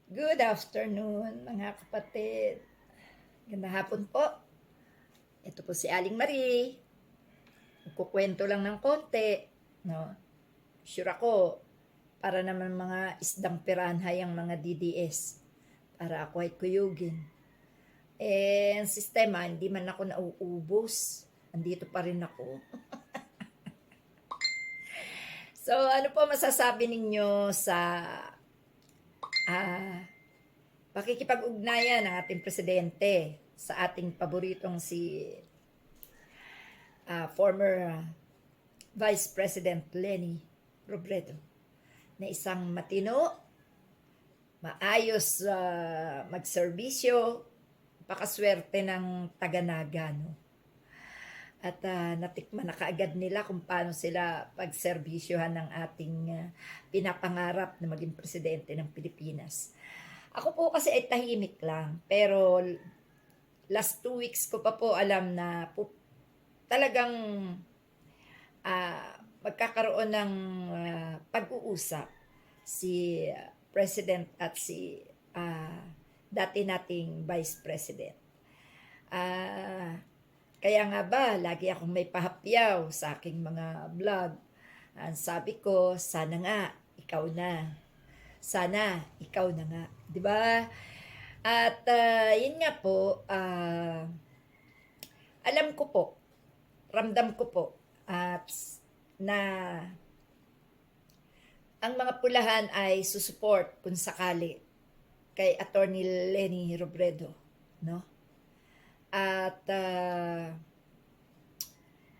Good afternoon, mga kapatid. Gandang hapon po. Ito po si Aling Marie. Magkukwento lang ng konti. No? Sure ako, para naman mga isdang piranha yung mga DDS. Para ako ay kuyugin. Ang sistema, hindi man ako nauubos. Andito pa rin ako. So, ano po masasabi ninyo sa pakikipag-ugnayan ng ating presidente sa ating paboritong si former Vice President Leni Robredo, na isang matino, maayos magserbisyo, pakaswerte ng taga-Naga, no? At natikman na kaagad nila kung paano sila pagserbisyohan ng ating pinapangarap na maging presidente ng Pilipinas. Ako po kasi ay tahimik lang, pero last 2 weeks ko pa po alam na talagang magkakaroon ng pag-uusap si President at si dati nating Vice President. Kaya nga ba, lagi akong may pahapyaw sa aking mga vlog. Ang sabi ko, sana nga, ikaw na. Sana, ikaw na nga. 'Di ba? At yun nga po, alam ko po, ramdam ko po, at na ang mga pulahan ay susuport kung sakali kay Attorney Leni Robredo, no? At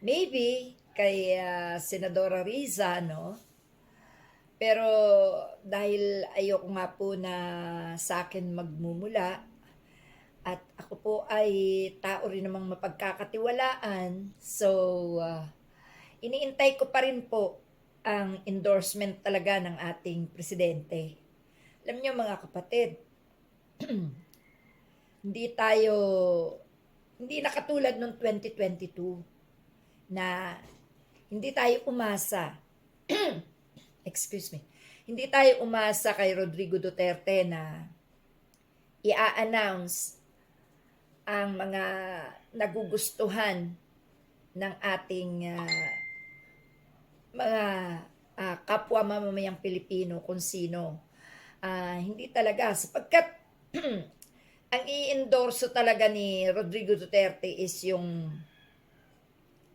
maybe kay Senadora Riza, no? Pero dahil ayoko nga po na sa akin magmumula, at ako po ay tao rin namang mapagkakatiwalaan, so iniintay ko pa rin po ang endorsement talaga ng ating presidente. Alam niyo mga kapatid, hindi na katulad noong 2022 na hindi tayo umasa. Excuse me. Hindi tayo umasa kay Rodrigo Duterte na i-announce ang mga nagugustuhan ng ating mga kapwa mamamayang Pilipino kung sino. Hindi talaga, sapagkat ang i-endorso talaga ni Rodrigo Duterte is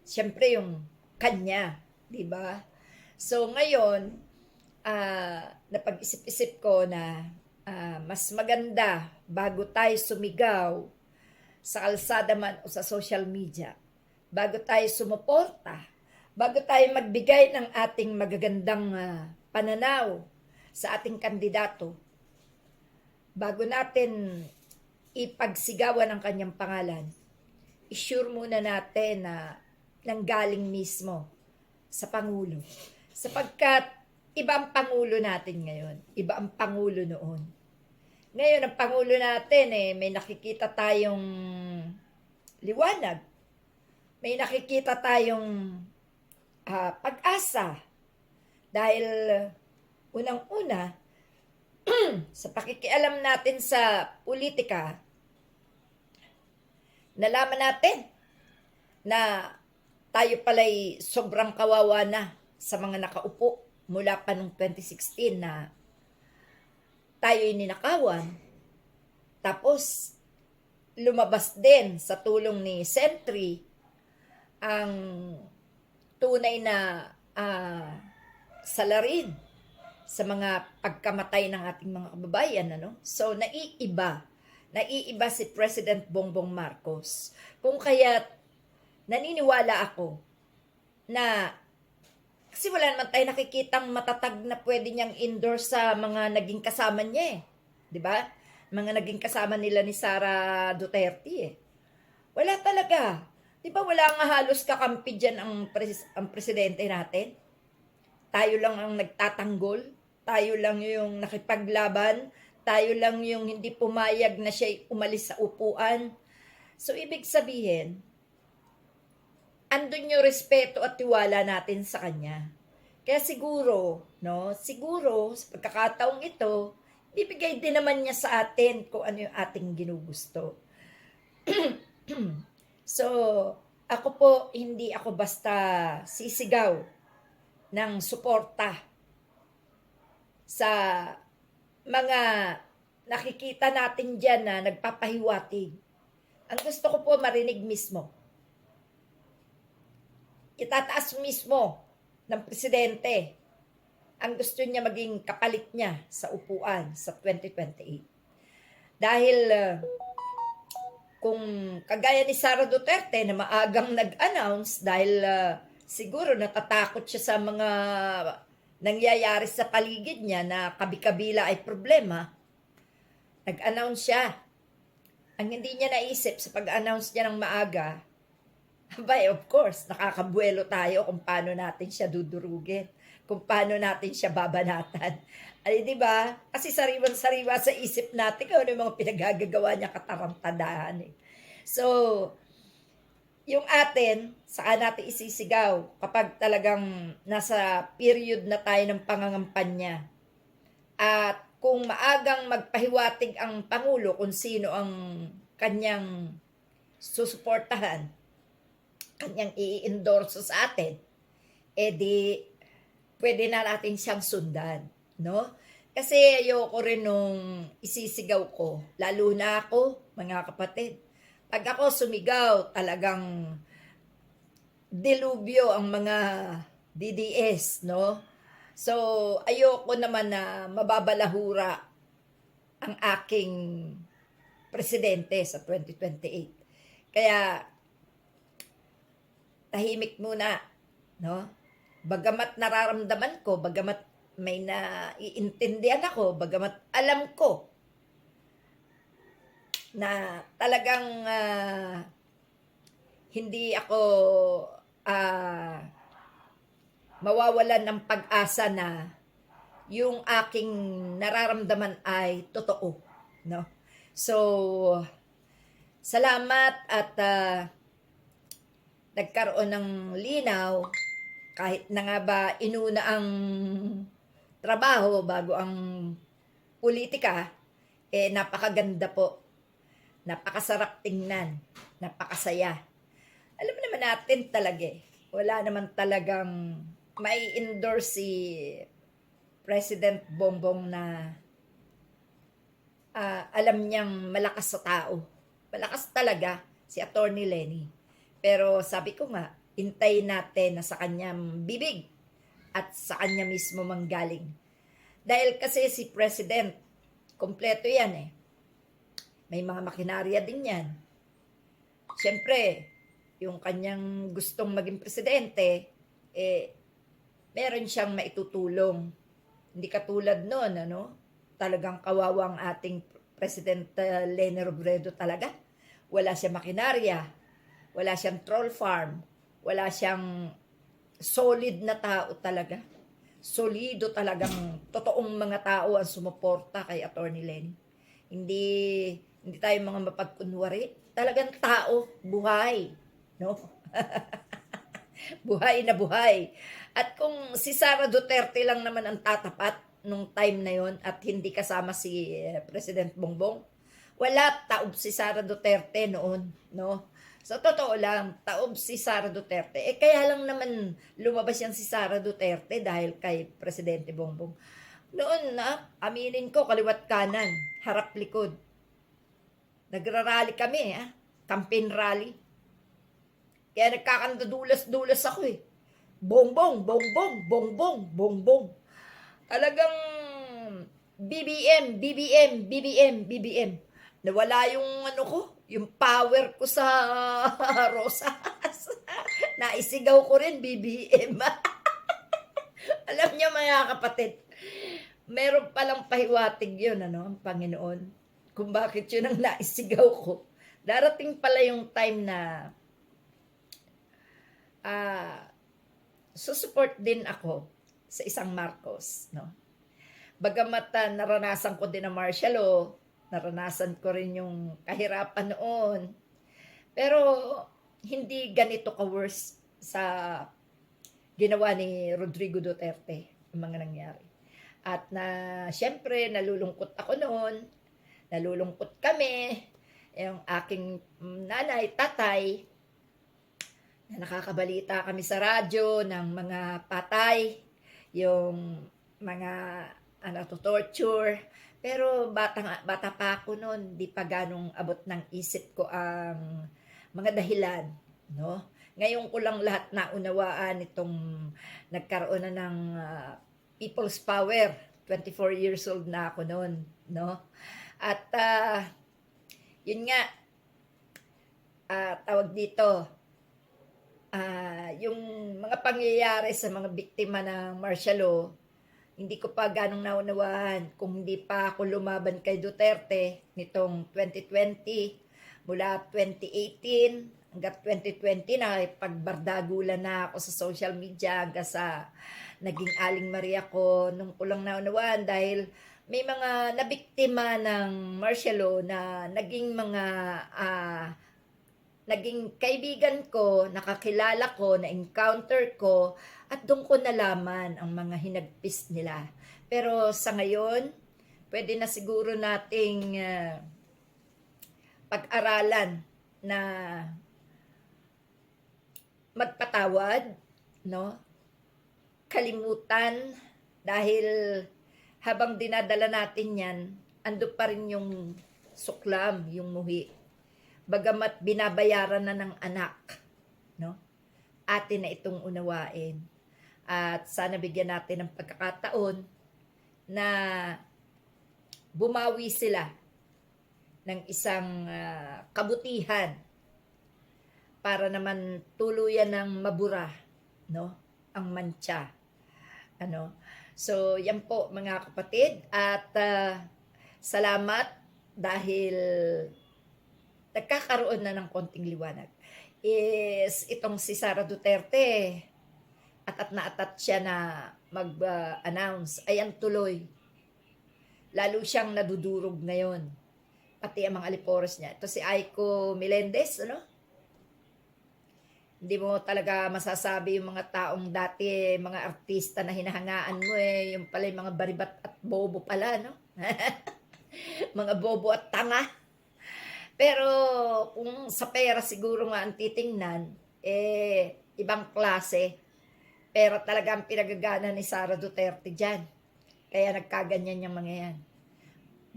siyempre yung kanya, di ba? So ngayon, napag-isip-isip ko na mas maganda bago tayo sumigaw sa kalsada man o sa social media, bago tayo sumuporta, bago tayo magbigay ng ating magagandang pananaw sa ating kandidato, bago natin ipagsigawan ang kanyang pangalan, isure muna natin na nanggaling mismo sa Pangulo. Sapagkat iba ang Pangulo natin ngayon, iba ang Pangulo noon. Ngayon, ang Pangulo natin, may nakikita tayong liwanag. May nakikita tayong pag-asa. Dahil unang-una, sa pakikialam natin sa politika, nalaman natin na tayo pala'y sobrang kawawa na sa mga nakaupo mula pa noong 2016 na tayo'y ninakawan. Tapos, lumabas din sa tulong ni Sentry ang tunay na salarin sa mga pagkamatay ng ating mga kababayan. Ano? So, naiiba si President Bongbong Marcos. Kung kaya naniniwala ako na kasi wala naman tayo nakikitang matatag na pwede niyang endorse sa mga naging kasama niya eh. 'Di ba? Mga naging kasama nila ni Sara Duterte eh. Wala talaga. 'Di ba wala nga halos kakampi diyan ang presidente natin? Tayo lang ang nagtatanggol, tayo lang yung nakipaglaban, tayo lang yung hindi pumayag na siya umalis sa upuan. So ibig sabihin, andun yung respeto at tiwala natin sa kanya. Kaya siguro, no, siguro sa pagkakataong ito, bibigay din naman niya sa atin kung ano yung ating ginugusto. So, ako po, hindi ako basta sisigaw ng suporta sa mga nakikita natin dyan na nagpapahiwatig. Ang gusto ko po marinig mismo. Itataas mismo ng presidente ang gusto niya maging kapalit niya sa upuan sa 2028. Dahil kung kagaya ni Sara Duterte na maagang nag-announce dahil siguro natatakot siya sa mga nangyayari sa paligid niya na kabi-kabila ay problema, nag-announce siya. Ang hindi niya naisip sa pag-announce niya ng maaga, abay, of course, nakakabuelo tayo kung paano natin siya dudurugin, kung paano natin siya babanatan. Ay, di ba? Kasi sariwan-sariwa sa isip natin kung ano yung mga pinagagagawa niya katarantadahan. So, yung atin, saka natin isisigaw kapag talagang nasa period na tayo ng pangangampanya. At kung maagang magpahiwatig ang Pangulo kung sino ang kanyang susuportahan, kanyang i-endorse sa atin, di pwede na natin siyang sundan, no? Kasi ayoko rin nung isisigaw ko, lalo na ako, mga kapatid. Pag ako sumigaw, talagang delubyo ang mga DDS, no? So, ayoko naman na mababalahura ang aking presidente sa 2028. Kaya, tahimik muna, no? Bagamat nararamdaman ko, bagamat may naiintindihan ako, bagamat alam ko na talagang hindi ako mawawalan ng pag-asa na yung aking nararamdaman ay totoo, no? So, salamat at nagkaroon ng linaw kahit na nga ba inuna ang trabaho bago ang politika, napakaganda po. Napakasarap tingnan. Napakasaya. Alam naman natin talaga wala naman talagang may endorse si President Bongbong na alam niyang malakas sa tao. Malakas talaga si Attorney Lenny. Pero sabi ko nga, hintayin natin na sa kanyang bibig at sa kanya mismo manggaling. Dahil kasi si President, kompleto yan May mga makinarya din yan. Siyempre, yung kanyang gustong maging presidente, meron siyang maitutulong. Hindi katulad noon, talagang kawawang ating President Leni Robredo talaga. Wala siyang makinarya, wala siyang troll farm, wala siyang solid na tao talaga. Solido talagang totoong mga tao ang sumuporta kay Attorney Lenny. Hindi tayo mga mapagkunwari. Talagang tao, buhay, no? Buhay na buhay. At kung si Sara Duterte lang naman ang tatapat nung time na yon at hindi kasama si President Bongbong, wala, taob si Sara Duterte noon, no? So, totoo lang, taob si Sara Duterte. Kaya lang naman lumabas yan si Sara Duterte dahil kay Presidente Bongbong. Noon aminin ko, kaliwat kanan, harap likod. Nagrarally kami, campaign rally. Kaya nagkakandadulas-dulas ako Bongbong, bongbong, bongbong, bongbong. Talagang BBM, BBM, BBM, BBM. Nawala yung yung power ko sa Rosas. Naisigaw ko rin, BBM. Alam niyo mga kapatid, meron palang pahiwatig yun, ang Panginoon. Kung bakit yun ang naisigaw ko. Darating pala yung time na susupport din ako sa isang Marcos, no? Bagamat naranasan ko din ang martial law, naranasan ko rin yung kahirapan noon. Pero hindi ganito ka-worse sa ginawa ni Rodrigo Duterte ang mga nangyari. At na siyempre nalulungkot ako noon, nalulungkot kami, yung aking nanay, tatay, na nakakabalita kami sa radyo ng mga patay, yung mga torture. Pero bata pa ako noon, di pa ganong abot ng isip ko ang mga dahilan, no? Ngayon ko lang lahat naunawaan itong nagkaroon na ng people's power. 24 years old na ako noon, no? At yun nga, tawag dito, yung mga pangyayari sa mga biktima ng martial law, hindi ko pa ganong naunawaan kung hindi pa ako lumaban kay Duterte nitong 2020, mula 2018 hanggang 2020 na pagbardagulan na ako sa social media hanggang sa naging Aling Maria ko, nung ko lang naunawaan dahil may mga nabiktima ng martial law na naging kaibigan ko, nakakilala ko, na-encounter ko, at doon ko nalaman ang mga hinagpis nila. Pero sa ngayon, pwede na siguro nating pag-aralan na magpatawad, no? Kalimutan, dahil habang dinadala natin yan, ando pa rin yung suklam, yung muhi. Bagamat binabayaran na ng anak, no? Atin na itong unawain. At sana bigyan natin ng pagkakataon na bumawi sila ng isang kabutihan para naman tuluyan ng mabura, no? Ang mantsa. Ano? So, yan po mga kapatid, at salamat dahil nagkakaroon na ng konting liwanag. Is itong si Sara Duterte, atat na atat siya na mag-announce, ayan tuloy. Lalo siyang nadudurog ngayon. Pati ang mga alipores niya. Ito si Aiko Melendez, ano? Hindi mo talaga masasabi yung mga taong dati, mga artista na hinahangaan mo yung pala yung mga baribat at bobo pala, no? Mga bobo at tanga. Pero kung sa pera siguro nga ang titingnan, ibang klase. Pera talaga ang pinagagana ni Sara Duterte dyan. Kaya nagkaganyan yung mga yan.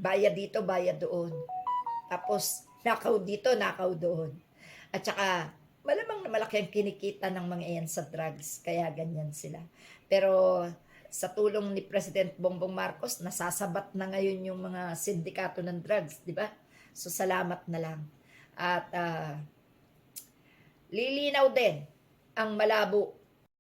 Bayad dito, bayad doon. Tapos, nakaw dito, nakaw doon. At saka, malamang na malaki ang kinikita ng mga yan sa drugs. Kaya ganyan sila. Pero, sa tulong ni President Bongbong Marcos, nasasabat na ngayon yung mga sindikato ng drugs, di ba? So, salamat na lang. At lilinaw din ang malabo